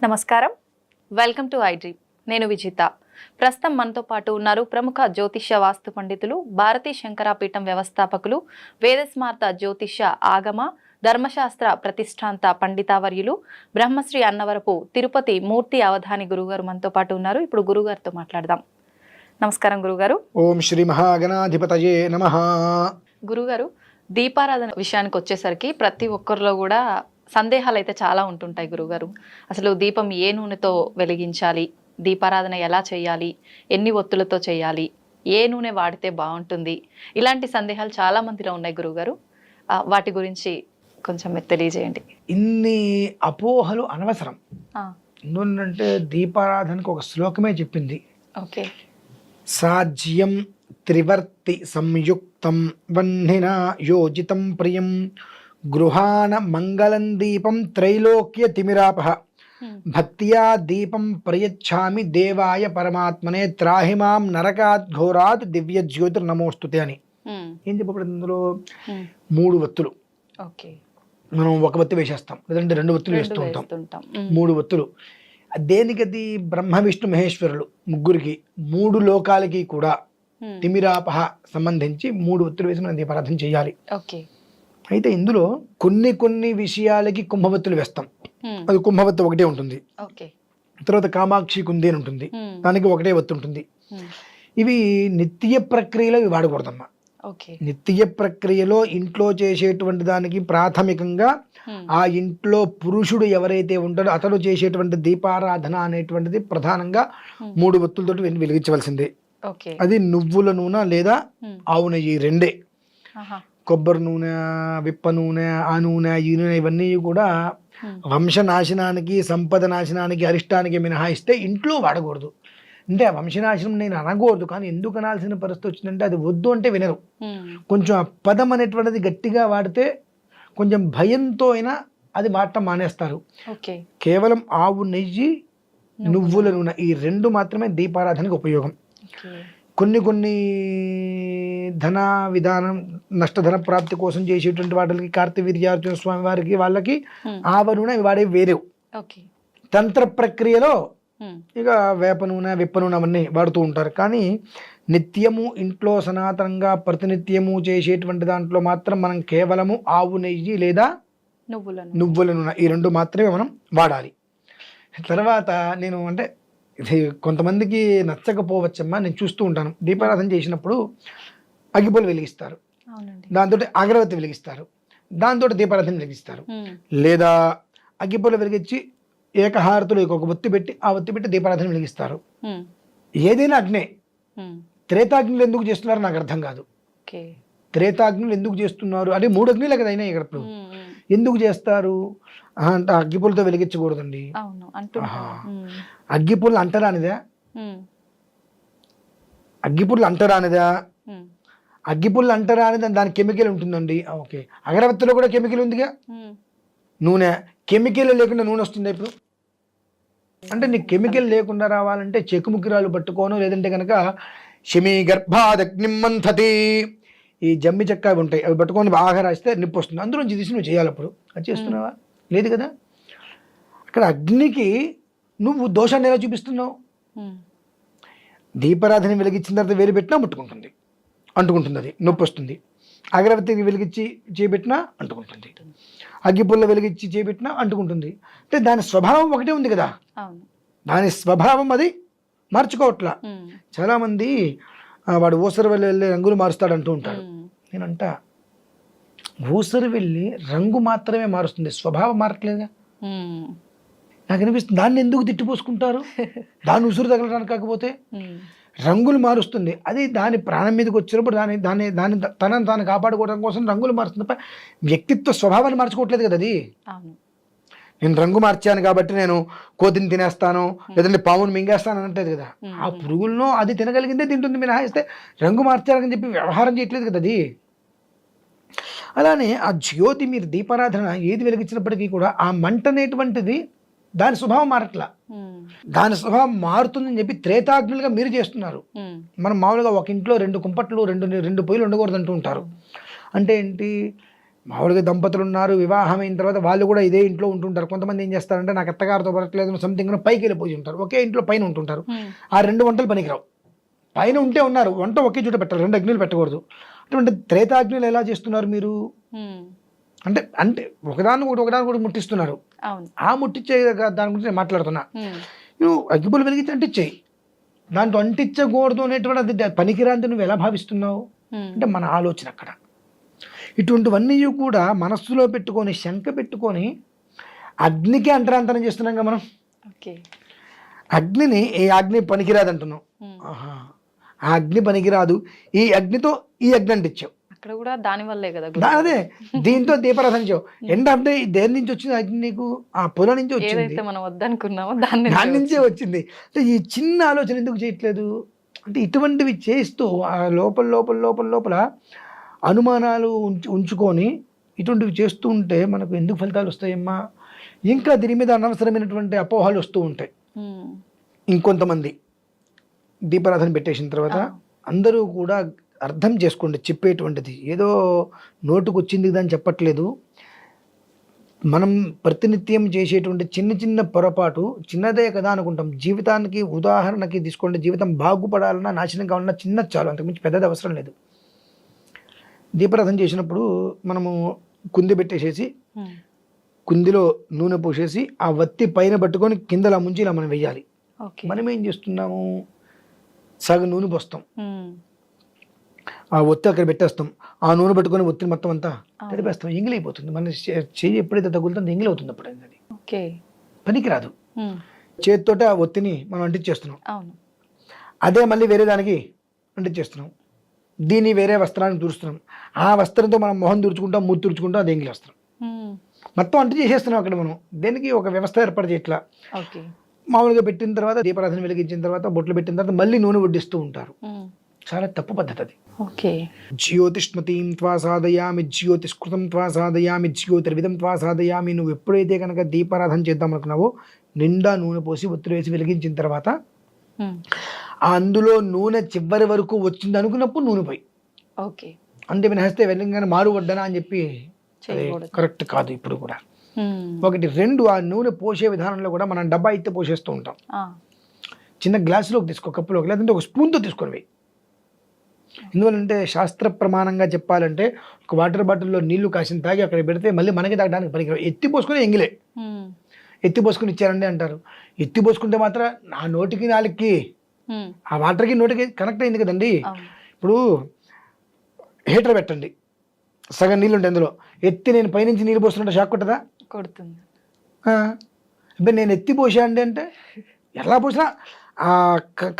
నమస్కారం, welcome to iDream. నేను విజిత. ప్రస్తుతం మనతో పాటు ఉన్నారు ప్రముఖ జ్యోతిష్య వాస్తు పండితులు, భారతీ శంకరాపీఠం వ్యవస్థాపకులు, వేదస్మార్త జ్యోతిష్య ఆగమ ధర్మశాస్త్ర ప్రతిష్టాంత పండితావర్యులు, బ్రహ్మశ్రీ అన్నవరపు తిరుపతి మూర్తి అవధాని గురుగారు మనతో పాటు ఉన్నారు. ఇప్పుడు గురుగారితో మాట్లాడదాం. నమస్కారం గురుగారు. ఓం శ్రీ మహాగణాధిపతయే నమః. గురుగారు, దీపారాధన విషయానికి వచ్చేసరికి ప్రతి ఒక్కరిలో కూడా సందేహాలు అయితే చాలా ఉంటుంటాయి గురుగారు. అసలు దీపం ఏ నూనెతో వెలిగించాలి, దీపారాధన ఎలా చేయాలి, ఎన్ని ఒత్తులతో చేయాలి, ఏ నూనె వాడితే బాగుంటుంది, ఇలాంటి సందేహాలు చాలా మందిలో ఉన్నాయి గురుగారు. వాటి గురించి కొంచెం మీరు తెలియజేయండి. ఇన్ని అపోహలు అనవసరం. ఎందుకంటే దీపారాధనకు ఒక శ్లోకమే చెప్పింది. ఓకే. సాజ్యం త్రివర్తి సంయుక్తం వహ్నినా యోజితం ప్రియం గృహాన మంగళం దీపం త్రైలోక్య తిమిరాపహ భక్త్యా దీపం ప్రయచ్ఛామి దేవాయ పరమాత్మనే త్రాహిమాం నరకాత్ ఘోరాత్ దివ్య జ్యోతిర్ నమోస్తుతే అని. ఏం చెప్పబడింది అందులో? 3 వత్తులు. ఓకే. మనం ఒక వత్తి వేసేస్తాం, లేదంటే 2 వత్తులు వేస్తూ ఉంటాం. 3 వత్తులు దేనికది? బ్రహ్మ విష్ణు మహేశ్వరులు ముగ్గురికి, 3 లోకాలకి కూడా తిమిరాపహ సంబంధించి 3 వత్తులు వేసి మనం దీపారాధన చేయాలి. ఓకే. అయితే ఇందులో కొన్ని విషయాలకి కుంభవత్తులు వేస్తాం. అది కుంభవత్తు ఒకటే ఉంటుంది. తర్వాత కామాక్షి కుంది అని ఉంటుంది, దానికి ఒకటే వత్తు ఉంటుంది. ఇవి నిత్య ప్రక్రియలో ఇవి వాడకూడదమ్మా. నిత్య ప్రక్రియలో ఇంట్లో చేసేటువంటి దానికి ప్రాథమికంగా ఆ ఇంట్లో పురుషుడు ఎవరైతే ఉంటాడో అతడు చేసేటువంటి దీపారాధన అనేటువంటిది ప్రధానంగా 3 వత్తులతో వెలిగించవలసిందే. అది నువ్వుల నూనె లేదా ఆవు నెయ్యి, 2. కొబ్బరి నూనె, విప్ప నూనె, ఆ నూనె, ఈ నూనె ఇవన్నీ కూడా వంశనాశనానికి, సంపద నాశనానికి, అరిష్టానికి మినహాయిస్తే ఇంట్లో వాడకూడదు. అంటే ఆ వంశనాశనం నేను అనకూడదు, కానీ ఎందుకు అనాల్సిన పరిస్థితి వచ్చిందంటే అది వద్దు అంటే వినరు. కొంచెం ఆ పదం అనేటువంటిది గట్టిగా వాడితే కొంచెం భయంతో అయినా అది వాడటం మానేస్తారు. కేవలం ఆవు నెయ్యి, నువ్వుల నూనె, ఈ 2 మాత్రమే దీపారాధనకు ఉపయోగం. కొన్ని ధన విధానం, నష్టధన ప్రాప్తి కోసం చేసేటువంటి వాటికి, కార్తవీర్యార్జున స్వామి వారికి, వాళ్ళకి ఆవ నూనె వాడే వేరే. తంత్ర ప్రక్రియలో ఇక వేప నూనె, విప్ప నూనె అవన్నీ వాడుతూ ఉంటారు. కానీ నిత్యము ఇంట్లో సనాతనంగా ప్రతినిత్యము చేసేటువంటి దాంట్లో మాత్రం మనం కేవలము ఆవు నెయ్యి లేదా నువ్వుల నూనె, ఈ 2 మాత్రమే మనం వాడాలి. తర్వాత నేను అంటే ఇది కొంతమందికి నచ్చకపోవచ్చమ్మా, నేను చూస్తూ ఉంటాను. దీపారాధన చేసినప్పుడు అగ్గిపుల్లు వెలిగిస్తారు, దాంతో అగరవత్తి వెలిగిస్తారు, దాంతో దీపారాధన వెలిగిస్తారు. లేదా అగ్గిపుల్లు వెలిగించి ఏకహారతులు ఒక ఒత్తి పెట్టి ఆ ఒత్తి పెట్టి దీపారాధన వెలిగిస్తారు. ఏదైనా అగ్నే. త్రేతాగ్నులు ఎందుకు చేస్తున్నారు నాకు అర్థం కాదు. త్రేతాగ్నులు ఎందుకు చేస్తున్నారు అంటే 3 అగ్నిలే కదా అయినా ఇక్కడ. ఇప్పుడు ఎందుకు చేస్తారు అంటే అగ్గిపుల్లతో వెలిగించకూడదండి. అగ్గిపుల్ల అంటరానిదా? అగ్గిపుల్ల అంటరానిదా? అగ్గిపుల్ల అంటరానిదా? దాని కెమికల్ ఉంటుందండి. ఓకే. అగరబత్తిలో కూడా కెమికల్ ఉందిగా. నూనె కెమికల్ లేకుండా నూనె వస్తుంది ఇప్పుడు. అంటే నీకు కెమికల్ లేకుండా రావాలంటే చెక్కుముక్కిరాలు పట్టుకోను, లేదంటే కనుక శమీ గర్భాదగ్నిమ్మంథతి, ఈ జమ్మి చెక్క అవి ఉంటాయి, అవి పట్టుకొని బాగా రాస్తే నిప్పు వస్తుంది. అందులోంచి తీసి నువ్వు చేయాలి. అప్పుడు అది చేస్తున్నావా? లేదు కదా. అక్కడ అగ్నికి నువ్వు దోషాన్ని ఎలా చూపిస్తున్నావు? దీపారాధన వెలిగించిన తర్వాత వేరు పెట్టినా ముట్టుకుంటుంది, అంటుకుంటుంది, అది నొప్పి వస్తుంది. అగరబత్తికి వెలిగించి చేపెట్టినా అంటుకుంటుంది, అగ్గిపుల్ల వెలిగించి చేపెట్టినా అంటుకుంటుంది. అంటే దాని స్వభావం ఒకటే ఉంది కదా, దాని స్వభావం అది మార్చుకోవట్లా. చాలామంది వాడు ఊసరి వెళ్ళి రంగులు మారుస్తాడు అంటూ ఉంటాడు. నేనంట ఊసరి వెళ్ళి రంగు మాత్రమే మారుస్తుంది, స్వభావం మారట్లేదుగా. నాకు అనిపిస్తుంది దాన్ని ఎందుకు తిట్టిపోసుకుంటారు? దాన్ని ఉసురు తగలడానికి కాకపోతే రంగులు మారుస్తుంది. అది దాని ప్రాణం మీదకి వచ్చినప్పుడు దాన్ని తనను తాను కాపాడుకోవడం కోసం రంగులు మారుస్తుంది. వ్యక్తిత్వ స్వభావాన్ని మార్చుకోవట్లేదు కదా అది. నేను రంగు మార్చాను కాబట్టి నేను కోతిని తినేస్తాను, లేదంటే పావును మింగేస్తాను అంటలేదు కదా. ఆ పురుగులను అది తినగలిగిందే తింటుంది మినహాయిస్తే రంగు మార్చాలని చెప్పి వ్యవహారం చేయట్లేదు కదా అది. అలానే ఆ జ్యోతి, మీరు దీపారాధన ఏది వెలిగించినప్పటికీ కూడా ఆ మంట అనేటువంటిది దాని స్వభావం మారట్లా. దాని స్వభావం మారుతుందని చెప్పి త్రేతాగ్నులుగా మీరు చేస్తున్నారు. మనం మామూలుగా ఒక ఇంట్లో 2 కుంపట్లు, 2 పొయ్యిలు ఉండకూడదు అంటూ ఉంటారు. అంటే ఏంటి? మామూలుగా దంపతులు ఉన్నారు, వివాహం అయిన తర్వాత వాళ్ళు కూడా ఇదే ఇంట్లో ఉంటుంటారు. కొంతమంది ఏం చేస్తారంటే నాకు అత్తగారితో పడట్లేదు సంథింగ్ పైకి వెళ్ళిపోయి ఉంటారు, ఒకే ఇంట్లో పైన ఉంటుంటారు. ఆ 2 వంటలు పనికిరావు. పైన ఉంటే ఉన్నారు, వంట ఒకే చోట పెట్టాలి, 2 అగ్నులు పెట్టకూడదు. అటువంటి త్రేతాగ్నులు ఎలా చేస్తున్నారు మీరు అంటే అంటే ఒకదానికి ముట్టిస్తున్నారు. ఆ ముట్టించే దాని గురించి నేను మాట్లాడుతున్నా. నువ్వు అగ్గిపులు వెలిగించి అంటించేయి, దాంట్లో అంటించకూడదు అనేటువంటి అది పనికిరాంతి నువ్వు ఎలా భావిస్తున్నావు అంటే మన ఆలోచన అక్కడ. ఇటువంటివన్నీ కూడా మనస్సులో పెట్టుకొని శంక పెట్టుకొని అగ్నికి అంతరాంతరం చేస్తున్నాం మనం. అగ్నిని ఏ అగ్ని పనికిరాదు అంటున్నాం. ఆహా, ఆ అగ్ని పనికిరాదు, ఈ అగ్నితో ఈ అగ్ని అంటించావు, అక్కడ కూడా దాని వల్లే కదా. అదే దీంతో దీపారాధన చేయవు. ఎండ్ ఆఫ్ డే దేని నుంచి వచ్చింది అగ్ని? నీకు ఆ పొలం నుంచి వచ్చింది, మనం వద్దనుకున్నామో దాని నుంచే వచ్చింది. అంటే ఈ చిన్న ఆలోచన ఎందుకు చేయట్లేదు అంటే ఇటువంటివి చేస్తూ ఆ లోపల అనుమానాలు ఉంచుకొని ఇటువంటివి చేస్తూ ఉంటే మనకు ఎందుకు ఫలితాలు వస్తాయమ్మా? ఇంకా దీని మీద అనవసరమైనటువంటి అపోహలు వస్తూ ఉంటాయి. ఇంకొంతమంది దీపారాధన పెట్టేసిన తర్వాత అందరూ కూడా అర్థం చేసుకోండి, చెప్పేటువంటిది ఏదో నోటుకు వచ్చింది అని చెప్పట్లేదు. మనం ప్రతినిత్యం చేసేటువంటి చిన్న పొరపాటు చిన్నదే కదా అనుకుంటాం. జీవితానికి ఉదాహరణకి తీసుకోండి, జీవితం బాగుపడాలన్నా నాశనం కావాలన్నా చిన్నది చాలు, అంతకుమించి పెద్దది అవసరం లేదు. దీపారాధన చేసినప్పుడు మనము కుంది పెట్టేసేసి కుందిలో నూనె పోసేసి ఆ వత్తి పైన పట్టుకొని కిందలా ముంచి ఇలా మనం వెయ్యాలి. మనం ఏం చేస్తున్నాము, సగం నూనె పోస్తాం, ఆ ఒత్తి అక్కడ పెట్టేస్తాం, ఆ నూనె పట్టుకొని ఒత్తిని మొత్తం అంతా తడిపేస్తాం, ఎంగిలైపోతుంది. మన చెయ్యి ఎప్పుడైతే తగులుతుందో ఎంగిలి అవుతుంది. అప్పుడు అది పనికిరాదు. చేతితోటి ఆ ఒత్తిని మనం అంటించేస్తున్నాం, అదే మళ్ళీ వేరే దానికి అంటించేస్తున్నాం, దీన్ని వేరే వస్త్రానికి తుడుస్తున్నాం, ఆ వస్త్రంతో మనం మొహం తుడుచుకుంటాం, మూతి తుడుచుకుంటాం, అది ఎంగిలి వస్త్రం మొత్తం అంటి చేసేస్తున్నాం. అక్కడ మనం దేనికి ఒక వ్యవస్థ ఏర్పాటు చేయట్లా. మామూలుగా పెట్టిన తర్వాత దీపారాధన వెలిగించిన తర్వాత బొట్లు పెట్టిన తర్వాత మళ్ళీ నూనె వడ్డిస్తూ ఉంటారు. చాలా తప్పు పద్ధతి అది. జ్యోతిష్మతీం త్వా సాధయామి, జ్యోతిష్కృతం త్వా సాధయామి, జ్యోతిర్విధం త్వా సాధయామి. నువ్వు ఎప్పుడైతే కనుక దీపారాధన చేద్దాం అనుకున్నావో నిండా నూనె పోసి ఒత్తిడి వేసి వెలిగించిన తర్వాత అందులో నూనె చివరి వరకు వచ్చింది అనుకున్నప్పుడు నూనె పోయి అంటే వినహస్తే వెళ్ళంగానే మారు వడ్డనా అని చెప్పి కరెక్ట్ కాదు. ఇప్పుడు కూడా 1, 2 ఆ నూనె పోసే విధానంలో కూడా మనం డబ్బా అయితే పోసేస్తూ ఉంటాం. చిన్న గ్లాసులోకి తీసుకో, కప్పులోకి, లేదంటే ఒక స్పూన్తో తీసుకొని. ఎందువల్లంటే శాస్త్ర ప్రమాణంగా చెప్పాలంటే ఒక వాటర్ బాటిల్లో నీళ్లు కాసిన తాగి అక్కడ పెడితే మళ్ళీ మనకి తాగడానికి పనికి ఎత్తి పోసుకుని ఎంగిలే. ఎత్తి పోసుకుని ఇచ్చారండి అంటారు. ఎత్తి పోసుకుంటే మాత్రం నా నోటికి నాలుగుకి ఆ వాటర్కి నోటికి కనెక్ట్ అయింది కదండి. ఇప్పుడు హీటర్ పెట్టండి, సగం నీళ్ళు ఉంటాయి అందులో, ఎత్తి నేను పైనుంచి నీళ్ళు పోస్తుంటే షాక్ కొట్టదా? కొడుతుంది. ఇప్పుడు నేను ఎత్తి పోసా అండి అంటే ఎలా పోసినా ఆ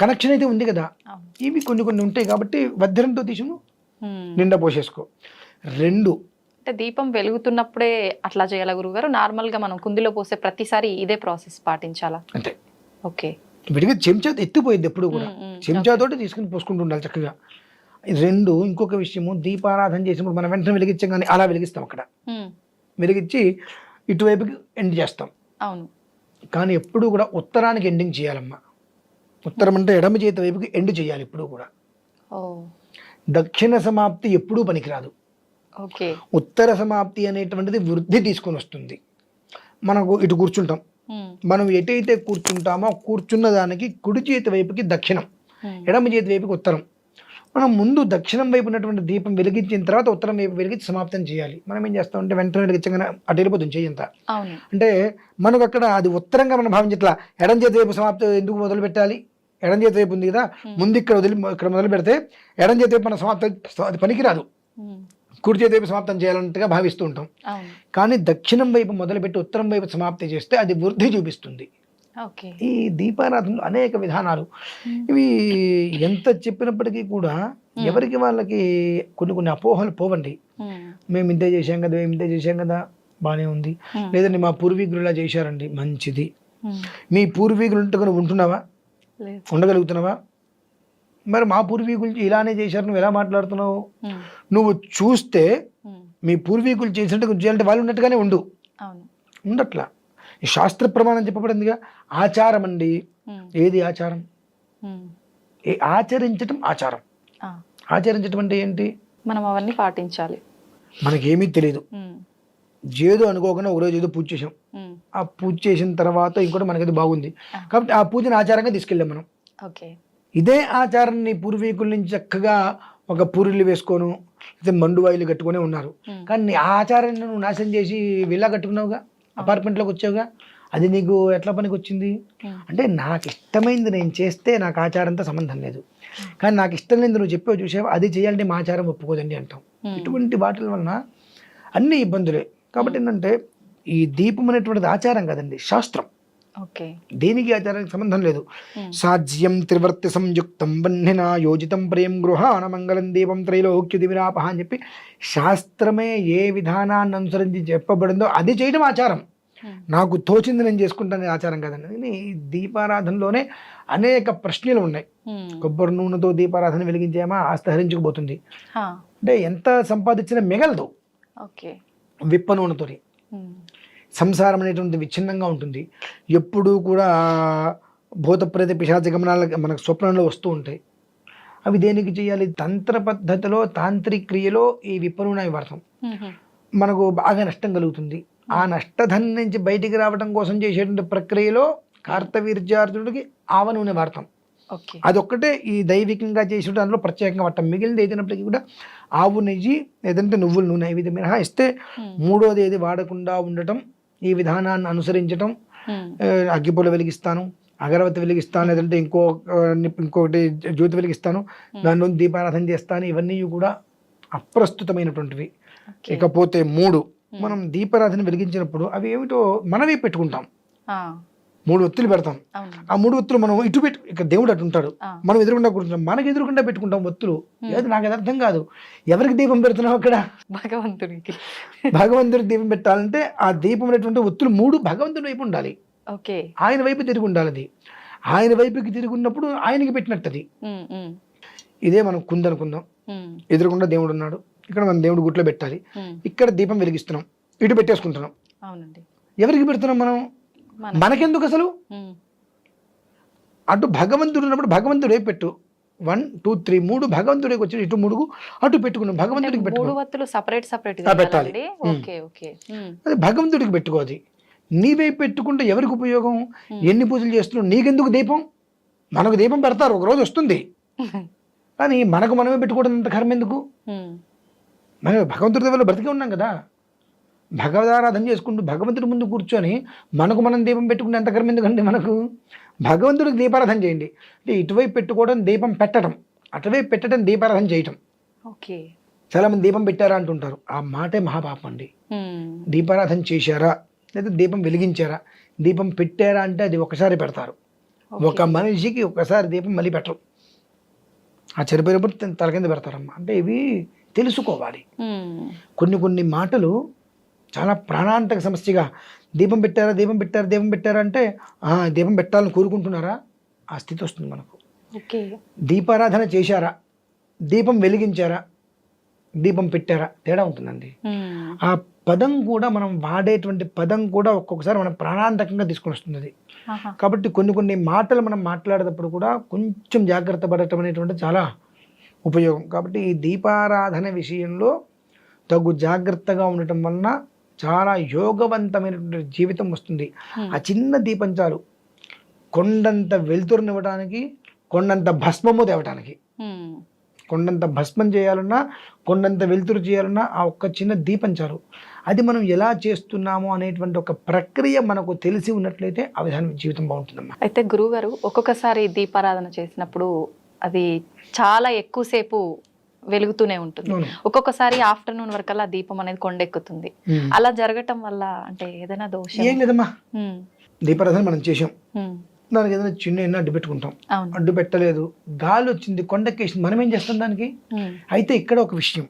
కనెక్షన్ అయితే ఉంది కదా. ఇవి కొన్ని ఉంటాయి కాబట్టి వజ్రంతో తీసి నిండా పోసేసుకో. 2 అంటే దీపం వెలుగుతున్నప్పుడే అట్లా చేయాలా గురుగారు? నార్మల్గా మనం కుందిలో పోసే ప్రతిసారి ఇదే ప్రాసెస్ పాటించాలా? అంతే. ఓకే. విడిగా చెంచా ఎత్తిపోయింది ఎప్పుడు కూడా, చెంచాతోటి తీసుకుని పోసుకుంటూ ఉండాలి చక్కగా. 2 ఇంకొక విషయము, దీపారాధన చేసినప్పుడు మనం వెంటనే వెలిగించాం కానీ అలా వెలిగిస్తాం. అక్కడ వెలిగించి ఇటువైపుకి ఎండ్ చేస్తాం. అవును. కానీ ఎప్పుడు కూడా ఉత్తరానికి ఎండింగ్ చేయాలమ్మా. ఉత్తరం అంటే ఎడమ చేతి వైపుకి ఎండ్ చేయాలి ఎప్పుడు కూడా. దక్షిణ సమాప్తి ఎప్పుడూ పనికిరాదు. ఉత్తర సమాప్తి అనేటువంటిది వృద్ధి తీసుకొని వస్తుంది. మనకు ఇటు కూర్చుంటాం, మనం ఎటైతే కూర్చుంటామో కూర్చున్న దానికి కుడి చేతి వైపుకి దక్షిణం, ఎడమ చేతి వైపుకి ఉత్తరం. మనం ముందు దక్షిణం వైపు ఉన్నటువంటి దీపం వెలిగించిన తర్వాత ఉత్తరం వైపు వెలిగించి సమాప్తం చేయాలి. మనం ఏం చేస్తామంటే వెంటనే వెలిగించగానే అటు వెళ్ళిపోతుంది చెయ్యంతా. అంటే మనకు అక్కడ అది ఉత్తరంగా మనం భావించట్లా. ఎడం చేతి వైపు సమాప్తం ఎందుకు మొదలు పెట్టాలి? ఎడం చేతి వైపు ఉంది కదా, ముందు ఇక్కడ మొదలు పెడితే ఎడం చేతి వైపు మన సమాప్తం అది పనికిరాదు, కుడి చేతి వైపు సమాప్తం చేయాలన్నట్టుగా భావిస్తూ ఉంటాం. కానీ దక్షిణం వైపు మొదలుపెట్టి ఉత్తరం వైపు సమాప్తి చేస్తే అది వృద్ధి చూపిస్తుంది. ఈ దీపారాధనలు అనేక విధానాలు, ఇవి ఎంత చెప్పినప్పటికీ కూడా ఎవరికి వాళ్ళకి కొన్ని అపోహలు పోవండి. మేము ఇంతే చేశాం కదా, మేము ఇంతే చేశాం కదా, బాగానే ఉంది. లేదండి మా పూర్వీకులు ఇలా చేశారండి, మంచిది. మీ పూర్వీకులు ఉంటున్నావా, ఉండగలుగుతున్నావా? మరి మా పూర్వీకులు ఇలానే చేశారు, నువ్వు ఎలా మాట్లాడుతున్నావు? నువ్వు చూస్తే మీ పూర్వీకులు చేసినట్టు చేయాలంటే వాళ్ళు ఉన్నట్టుగానే ఉండట్లా. ఈ శాస్త్ర ప్రమాణం చెప్పబడిందిగా, ఆచారం అండి. ఏది ఆచారం? ఆచరించటం ఆచారం. ఆచరించటం అంటే ఏంటి? మనం అవన్నీ పాటించాలి. మనకేమీ తెలియదు. ఏదో అనుకోకుండా ఒకరోజు ఏదో పూజ చేసాం, ఆ పూజ చేసిన తర్వాత ఇంకోటి మనకది బాగుంది కాబట్టి ఆ పూజను ఆచారంగా తీసుకెళ్ళాం మనం. ఓకే. ఇదే ఆచారాన్ని పూర్వీకుల నుంచి చక్కగా ఒక పూరిళ్ళు వేసుకోను లేదా మండువాయిలు కట్టుకునే ఉన్నారు. కానీ ఆ ఆచారాన్ని నువ్వు నాశనం చేసి విల్లా కట్టుకున్నావుగా, అపార్ట్మెంట్లోకి వచ్చావుగా, అది నీకు ఎట్లా పనికి వచ్చింది? అంటే నాకు ఇష్టమైంది నేను చేస్తే నాకు ఆచారంతో సంబంధం లేదు, కానీ నాకు ఇష్టం లేదు నువ్వు చెప్పావు చూసావు అది చేయాలంటే మా ఆచారం ఒప్పుకోదండి అంటాం. ఇటువంటి వాటిల వలన అన్ని ఇబ్బందులే. కాబట్టి ఏంటంటే ఈ దీపం అనేటువంటిది ఆచారం కదండి, శాస్త్రం. దేనికి ఆచారానికి సంబంధం లేదు. సాజ్యం త్రివర్తి సంయుక్తం వన్నిన యోజితం ప్రియం గృహాన మంగళం దీపం త్రైలోక్య దివిరాపహ అని చెప్పి శాస్త్రమే ఏ విధానాన్ని అనుసరించి చెప్పబడిందో అది చేయడం ఆచారం. నాకు తోచింది నేను చేసుకుంటాను ఆచారం కదండి. ఈ దీపారాధనలోనే అనేక ప్రశ్నలు ఉన్నాయి. కొబ్బరి నూనెతో దీపారాధన వెలిగించామా ఆస్తి హరించుకుపోతుంది, అంటే ఎంత సంపాదించినా మిగలదు. విప్ప నూనెతో సంసారం అనేటువంటి విచ్ఛిన్నంగా ఉంటుంది. ఎప్పుడూ కూడా భూతప్రేత పిశాచ గమనాలు మనకు స్వప్నంలో వస్తూ ఉంటాయి. అవి దేనికి చేయాలి? తంత్ర పద్ధతిలో తాంత్రిక క్రియలో ఈ విప్ప నూనె వాడతాం. మనకు బాగా నష్టం కలుగుతుంది. ఆ నష్టధన్ నుంచి బయటికి రావడం కోసం చేసేటువంటి ప్రక్రియలో కార్తవీర్యార్జునుడికి ఆవ నూనె వాడతాం. అదొక్కటే ఈ దైవికంగా చేసిన దాంట్లో ప్రత్యేకంగా వాడతాం. మిగిలినది ఏదైనప్పటికీ కూడా ఆవు నెయ్యి లేదంటే నువ్వుల నూనె ఇవి మినహాయిస్తే మూడోది ఏది వాడకుండా ఉండటం, ఈ విధానాన్ని అనుసరించటం. అగ్గిపొల వెలిగిస్తాను, అగరవత్తి వెలిగిస్తాను, లేదంటే ఇంకొకటి జ్యోతి వెలిగిస్తాను, దానిలో దీపారాధన చేస్తాను, ఇవన్నీ కూడా అప్రస్తుతమైనటువంటివి. ఇకపోతే మనం దీపారాధన వెలిగించినప్పుడు అవి ఏమిటో మనమే పెట్టుకుంటాం. 3 ఒత్తులు పెడతాం. ఆ 3 ఒత్తులు మనం ఇటు పెట్టు, ఇక్కడ దేవుడు అటు ఉంటాడు, మనం ఎదురుకుండా కూర్చుంటాం, మనకు ఎదురుకుండా పెట్టుకుంటాం ఒత్తులు. లేదు నాకు అది అర్థం కాదు. ఎవరికి దీపం పెడుతున్నావు అక్కడ? భగవంతుడికి. భగవంతుడికి దీపం పెట్టాలంటే ఆ దీపం అనేటువంటి ఒత్తులు 3 భగవంతుడి వైపు ఉండాలి, ఆయన వైపు తిరిగి ఉండాలి. అది ఆయన వైపుకి తిరిగి ఉన్నప్పుడు ఆయనకి పెట్టినట్టు అది. ఇదే మనం కుందనుకుందాం, ఎదురుకుండా దేవుడు ఉన్నాడు, ఇక్కడ మనం దేవుడు గుట్లో పెట్టాలి, ఇక్కడ దీపం వెలిగిస్తున్నాం, ఇటు పెట్టేసుకుంటున్నాం. ఎవరికి పెడుతున్నాం మనం? మనకెందుకు అసలు? అటు భగవంతుడు ఉన్నప్పుడు భగవంతుడే పెట్టు. 1 2 3 3 భగవంతుడికి వచ్చి ఇటు 3 అటు పెట్టుకున్నాం. భగవంతుడికి పెట్టాలి, అది భగవంతుడికి పెట్టుకోవాలి. నీవే పెట్టుకుంటే ఎవరికి ఉపయోగం? ఎన్ని పూజలు చేస్తున్నావు? నీకెందుకు దీపం? మనకు దీపం పెడతారు, ఒక రోజు వస్తుంది, కానీ మనకు మనమే పెట్టుకోవడం అంత కర్మ ఎందుకు? మనం భగవంతుడి దగ్గర బ్రతికే ఉన్నాం కదా, భగవదారాధన చేసుకుంటూ భగవంతుడి ముందు కూర్చొని మనకు మనం దీపం పెట్టుకుంటే ఎంత కర్మ ఎందుకండి మనకు? భగవంతుడికి దీపారాధన చేయండి. అంటే ఇటువైపు పెట్టుకోవడం దీపం పెట్టడం, అటువైపు పెట్టడం దీపారాధన చేయటం. చాలా మంది దీపం పెట్టారా అంటుంటారు, ఆ మాటే మహాపాపం అండి. దీపారాధన చేశారా లేదా దీపం వెలిగించారా? దీపం పెట్టారా అంటే అది ఒకసారి పెడతారు. ఒక మనిషికి ఒకసారి దీపం మళ్ళీ పెట్టరు, ఆ చనిపోయినప్పుడు తల కింద పెడతారమ్మా. అంటే ఇవి తెలుసుకోవాలి. కొన్ని మాటలు చాలా ప్రాణాంతక సమస్యగా, దీపం పెట్టారా అంటే దీపం పెట్టాలని కోరుకుంటున్నారా? ఆ స్థితి వస్తుంది మనకు. దీపారాధన చేశారా, దీపం వెలిగించారా, దీపం పెట్టారా, తేడా ఉంటుందండి. ఆ పదం కూడా మనం వాడేటువంటి పదం కూడా ఒక్కొక్కసారి మనం ప్రాణాంతకంగా తీసుకొని వస్తుంది. కాబట్టి కొన్ని మాటలు మనం మాట్లాడేటప్పుడు కూడా కొంచెం జాగ్రత్త పడటం అనేటువంటి చాలా ఉపయోగం. కాబట్టి ఈ దీపారాధన విషయంలో తగు జాగ్రత్తగా ఉండటం వలన చాలా యోగవంతమైనటువంటి జీవితం వస్తుంది. ఆ చిన్న దీపం చాలు కొండంత వెలుతురునివ్వడానికి, కొండంత భస్మము తేవటానికి. కొండంత భస్మం చేయాలన్నా, కొండంత వెలుతురు చేయాలన్నా ఆ ఒక్క చిన్న దీపం చాలు. అది మనం ఎలా చేస్తున్నామో అనేటువంటి ఒక ప్రక్రియ మనకు తెలిసి ఉన్నట్లయితే ఆ విధానం జీవితం బాగుంటుందమ్మా. అయితే గురువుగారు ఒక్కొక్కసారి దీపారాధన చేసినప్పుడు అది చాలా ఎక్కువసేపు వెలుగుతూనే ఉంటుంది, ఒక్కొక్కసారి ఆఫ్టర్నూన్ వరకల్లా దీపం అనేది కొండెక్కుతుంది. అలా జరగటం వల్ల అంటే ఏదైనా దోషం? ఏం లేదమ్మా, దీపారాధన మనం చేసాం, దానికి ఏదైనా చిన్న అడ్డు పెట్టుకుంటాం, అడ్డు పెట్టలేదు, గాలి వచ్చింది, కొండెక్కేసింది, మనం ఏం చేస్తాం దానికి? అయితే ఇక్కడ ఒక విషయం,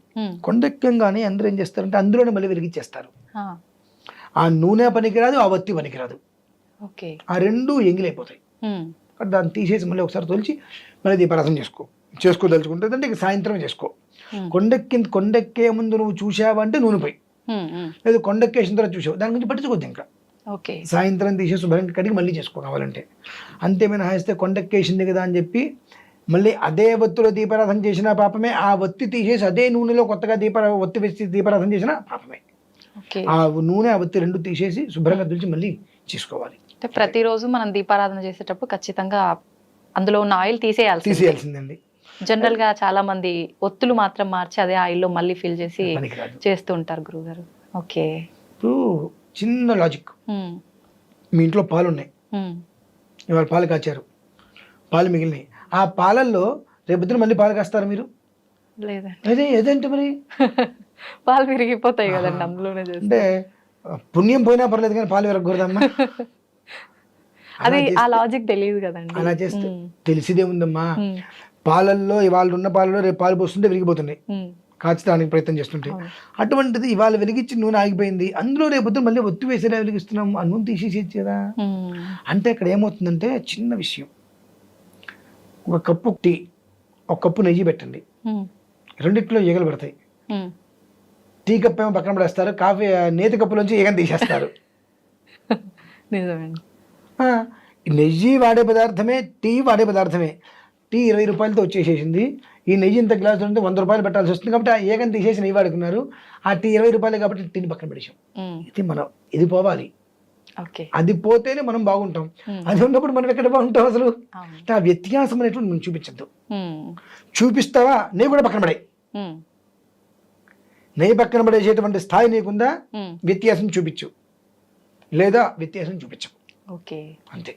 కొండెక్కంగానే అందరూ ఏం చేస్తారంటే అందులోనే మళ్ళీ వెలిగించేస్తారు. ఆ నూనె పనికిరాదు, ఆ వత్తి పనికిరాదు, ఆ రెండు ఎంగిలైపోతాయి. దాన్ని తీసేసి మళ్ళీ ఒకసారి తొలిచి మళ్ళీ దీపారాధన చేసుకోదలుచుకుంటే అంటే ఇక సాయంత్రం చేసుకో. కొండెక్కే ముందు నువ్వు చూసావంటే నూనె పోయి, లేదు కొండెక్కేసిన తర్వాత చూసావు దాని గురించి పట్టించుకోద్దు. ఇంకా సాయంత్రం తీసేసి శుభ్రంగా కడిగి మళ్ళీ చేసుకో కావాలంటే. అంతేమైనా హాయిస్తే కొండెక్కేసింది కదా అని చెప్పి మళ్ళీ అదే ఒత్తిలో దీపారాధన చేసిన పాపమే, ఆ ఒత్తి తీసేసి అదే నూనెలో కొత్తగా ఒత్తి వేసి దీపారాధన చేసిన పాపమే. ఓకే. ఆ నూనె ఆ ఒత్తి రెండు తీసేసి శుభ్రంగా తుడిచి మళ్ళీ చేసుకోవాలి. అంటే ప్రతిరోజు మనం దీపారాధన చేసేటప్పుడు ఖచ్చితంగా అందులో ఉన్న ఆయిల్ తీసేయాల్సిందండి. జనరల్ గా చాలా మంది ఒత్తులు మాత్రం మార్చి అదే ఆయిల్లో మళ్ళీ ఫిల్ చేసి పనికిరాదు. చేస్తూ ఉంటారు గురుగారు. ఓకే. ఇప్పుడు చిన్న లాజిక్, మీ ఇంట్లో పాలు ఉన్నాయి, ఇవాళ పాలు కాచారు, పాలు మిగిలినాయి, ఆ పాలల్లో రేపొద్దున మళ్ళీ పాలు కాస్తారు మీరు? లేదండి. అదే ఏదంటే మరి పాలు విరిగిపోతాయి కదండి అందులోనే చేస్తే. అంటే పుణ్యం పోయినా పర్లేదు కానీ పాలు విరగకూడదమ్మా. అది ఆ లాజిక్ తెలియదు కదండి. అలా చేస్తే తెలిసిదే ఉందమ్మా. పాలల్లో ఇవాళ ఉన్న పాలలో రేపు పాలు పోస్తుంటే విరిగిపోతున్నాయి, కాచడానికి ప్రయత్నం చేస్తుంటే. అటువంటిది ఇవాళ వెలిగించి నూనె ఆగిపోయింది, అందులో రేపొద్దు మళ్ళీ ఒత్తి వేసేలా వెలిగిస్తున్నాం, ఆ నూనె తీసేసేది కదా. అంటే ఇక్కడ ఏమవుతుందంటే చిన్న విషయం, ఒక కప్పు టీ, ఒక కప్పు నెయ్యి పెట్టండి, రెండిట్లో ఈగలు పడతాయి. టీ కప్పు ఏమో పక్కన పడేస్తారు, కాఫీ నేతి కప్పులోంచి ఈగను తీసేస్తారు. నిజమేండి. నెయ్యి వాడే పదార్థమే, టీ వాడే పదార్థమే. టీ 20 రూపాయలతో వచ్చేసేసింది, ఈ నెయ్యి ఇంత గ్లాసు ఉంటే 100 రూపాయలు పెట్టాల్సి వస్తుంది, కాబట్టి ఆ ఏగని తీసేసి నెయ్యి వాడుకున్నారు. ఆ టీ 20 రూపాయలు కాబట్టి టీని పక్కన పడేసాం. ఇది పోవాలి. అది పోతేనే మనం బాగుంటాం. అది ఉన్నప్పుడు మనం ఎక్కడ బాగుంటాం అసలు? ఆ వ్యత్యాసం అనేటువంటి మనం చూపించద్దు. చూపిస్తావా, నెయ్యి కూడా పక్కన పడే, నెయ్యి పక్కన పడేసేటువంటి స్థాయి నీకుందా, వ్యత్యాసం చూపించు, లేదా వ్యత్యాసం చూపించు, అంతే.